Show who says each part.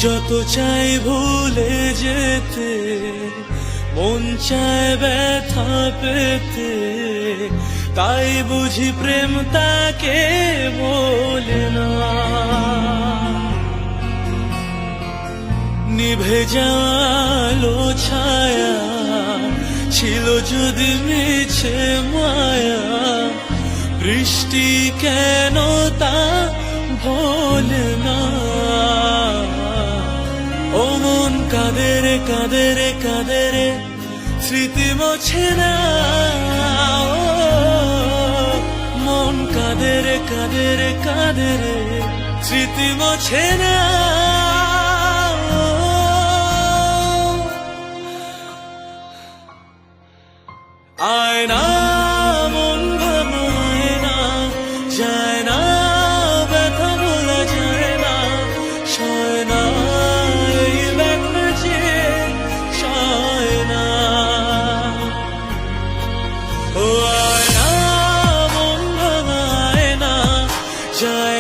Speaker 1: যত চাই ভুলে যেতে, মন চায় ব্যথা পেতে, তাই বুঝি প্রেম তাকে বলে না। নিভে যাওয়ালো ছায়া ছিল যদি মিছে মায়া, বৃষ্টি কেন তা ভোলে না। ও মন কাঁদে রে কাঁদে রে কাঁদে রে, স্মৃতি মোছে না। ও মন কাঁদে রে কাঁদে রে কাঁদে রে, স্মৃতি মোছে না। আয়না মন ভাঙায় না, যায় না ব্যথা বলা যায় না, সয় না এই ব্যথা যে সয় না। ও আয়না মন ভাঙায় না, যায়